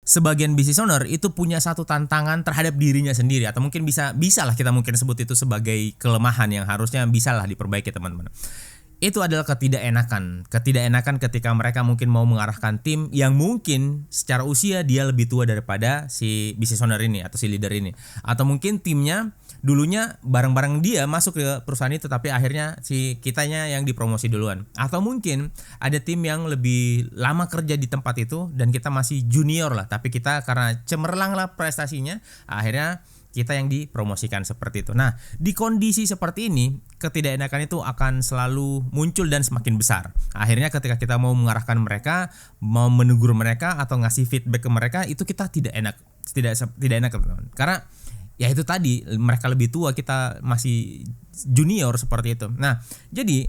sebagian business owner itu punya satu tantangan terhadap dirinya sendiri, atau mungkin bisa lah kita mungkin sebut itu sebagai kelemahan yang harusnya bisa lah diperbaiki teman-teman. Itu adalah ketidakenakan ketika mereka mungkin mau mengarahkan tim yang mungkin secara usia dia lebih tua daripada si business owner ini atau si leader ini, atau mungkin timnya dulunya bareng-bareng dia masuk ke perusahaan itu tapi akhirnya si kitanya yang dipromosi duluan, atau mungkin ada tim yang lebih lama kerja di tempat itu dan kita masih junior lah, tapi kita karena cemerlang lah prestasinya akhirnya kita yang dipromosikan seperti itu. Nah, di kondisi seperti ini, ketidakenakan itu akan selalu muncul dan semakin besar. Akhirnya ketika kita mau mengarahkan mereka, mau menegur mereka atau ngasih feedback ke mereka, itu kita tidak enak, teman-teman. Karena ya itu tadi, mereka lebih tua, kita masih junior seperti itu. Nah, jadi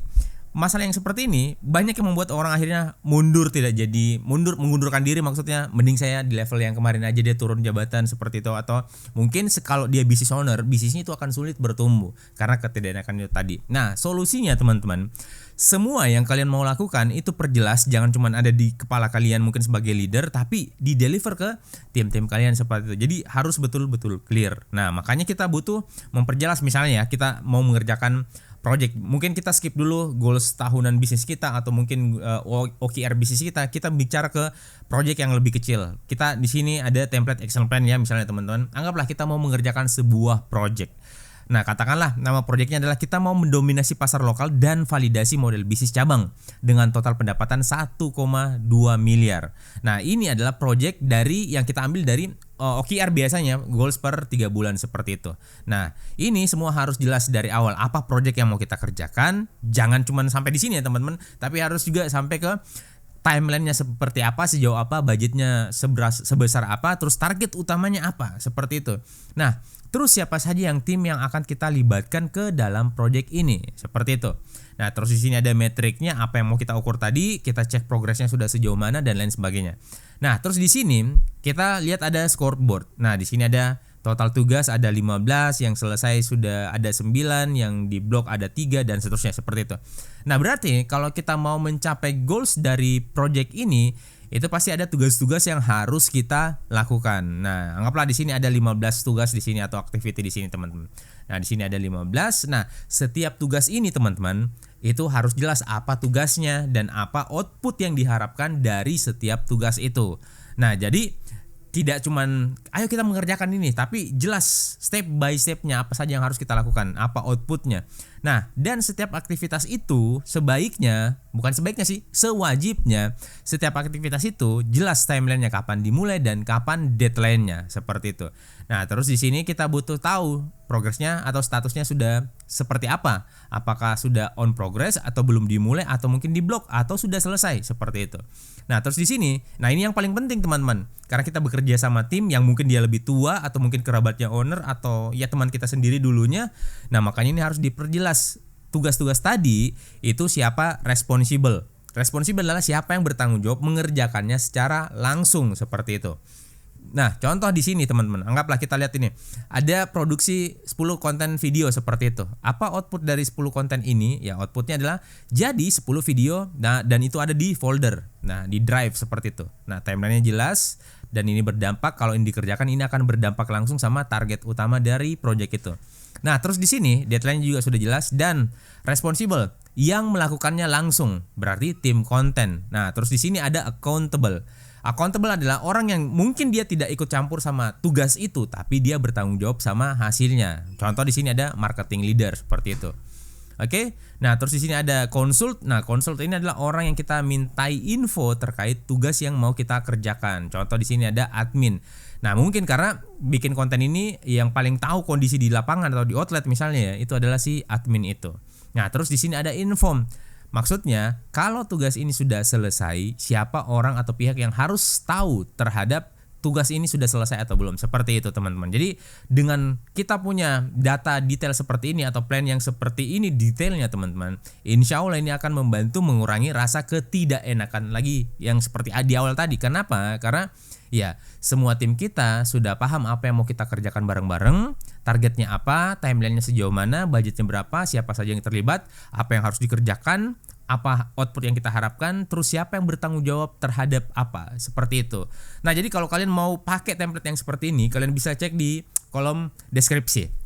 masalah yang seperti ini banyak yang membuat orang akhirnya mengundurkan diri, maksudnya mending saya di level yang kemarin aja, dia turun jabatan seperti itu, atau mungkin kalau dia business owner, bisnisnya itu akan sulit bertumbuh karena ketidakenakan itu tadi. Nah, solusinya teman-teman, semua yang kalian mau lakukan itu perjelas, jangan cuma ada di kepala kalian mungkin sebagai leader, tapi di deliver ke tim-tim kalian seperti itu. Jadi harus betul-betul clear. Nah, makanya kita butuh memperjelas, misalnya ya, kita mau mengerjakan project, mungkin kita skip dulu goals tahunan bisnis kita atau mungkin OKR bisnis kita bicara ke project yang lebih kecil. Kita di sini ada template action plan ya, misalnya teman-teman. Anggaplah kita mau mengerjakan sebuah project. Nah, katakanlah nama proyeknya adalah kita mau mendominasi pasar lokal dan validasi model bisnis cabang dengan total pendapatan 1,2 miliar. Nah, ini adalah proyek dari yang kita ambil dari OKR biasanya, goals per 3 bulan seperti itu. Nah, ini semua harus jelas dari awal apa proyek yang mau kita kerjakan. Jangan cuma sampai di sini ya teman-teman, tapi harus juga sampai ke timelinenya seperti apa, sejauh apa, budgetnya sebesar apa, terus target utamanya apa, seperti itu. Nah, terus siapa saja tim yang akan kita libatkan ke dalam project ini, seperti itu. Nah, terus di sini ada metriknya, apa yang mau kita ukur tadi, kita cek progresnya sudah sejauh mana dan lain sebagainya. Nah, terus di sini kita lihat ada scoreboard. Nah, di sini ada total tugas ada 15, yang selesai sudah ada 9, yang di blok ada 3 dan seterusnya seperti itu. Nah, berarti kalau kita mau mencapai goals dari project ini, itu pasti ada tugas-tugas yang harus kita lakukan. Nah, anggaplah di sini ada 15 tugas di sini atau activity di sini, teman-teman. Nah, di sini ada 15. Nah, setiap tugas ini, teman-teman, itu harus jelas apa tugasnya dan apa output yang diharapkan dari setiap tugas itu. Nah, jadi tidak cuman ayo kita mengerjakan ini, tapi jelas step by stepnya apa saja yang harus kita lakukan, apa outputnya. Nah, dan setiap aktivitas itu sewajibnya setiap aktivitas itu jelas timelinenya, kapan dimulai dan kapan deadline-nya, seperti itu. Nah, terus di sini kita butuh tahu progresnya atau statusnya sudah seperti apa. Apakah sudah on progress atau belum dimulai atau mungkin di blok atau sudah selesai, seperti itu. Nah, terus di sini, ini yang paling penting teman-teman. Karena kita bekerja sama tim yang mungkin dia lebih tua atau mungkin kerabatnya owner atau ya teman kita sendiri dulunya. Nah, makanya ini harus diperjelas. Tugas-tugas tadi itu siapa responsible. Responsible adalah siapa yang bertanggung jawab mengerjakannya secara langsung, seperti itu. Nah, contoh di sini teman-teman, anggaplah kita lihat ini. Ada produksi 10 konten video seperti itu. Apa output dari 10 konten ini? Ya, outputnya adalah jadi 10 video dan itu ada di folder. Nah, di drive seperti itu. Nah, timelinenya jelas dan ini berdampak, kalau ini dikerjakan ini akan berdampak langsung sama target utama dari project itu. Nah, terus di sini deadline juga sudah jelas dan responsible yang melakukannya langsung, berarti tim konten. Nah, terus di sini ada accountable. Accountable adalah orang yang mungkin dia tidak ikut campur sama tugas itu, tapi dia bertanggung jawab sama hasilnya. Contoh di sini ada marketing leader seperti itu. Oke. Nah, terus di sini ada consult. Nah, consult ini adalah orang yang kita mintai info terkait tugas yang mau kita kerjakan. Contoh di sini ada admin. Nah, mungkin karena bikin konten ini yang paling tahu kondisi di lapangan atau di outlet misalnya ya, itu adalah si admin itu. Nah, terus di sini ada inform. Maksudnya, kalau tugas ini sudah selesai, siapa orang atau pihak yang harus tahu terhadap tugas ini sudah selesai atau belum. Seperti itu, teman-teman. Jadi, dengan kita punya data detail seperti ini atau plan yang seperti ini detailnya, teman-teman, insya Allah ini akan membantu mengurangi rasa ketidakenakan lagi yang seperti di awal tadi. Kenapa? Karena ya, semua tim kita sudah paham apa yang mau kita kerjakan bareng-bareng, targetnya apa, timelinenya sejauh mana, budgetnya berapa, siapa saja yang terlibat, apa yang harus dikerjakan, apa output yang kita harapkan, terus siapa yang bertanggung jawab terhadap apa, seperti itu. Nah, jadi kalau kalian mau pakai template yang seperti ini, kalian bisa cek di kolom deskripsi.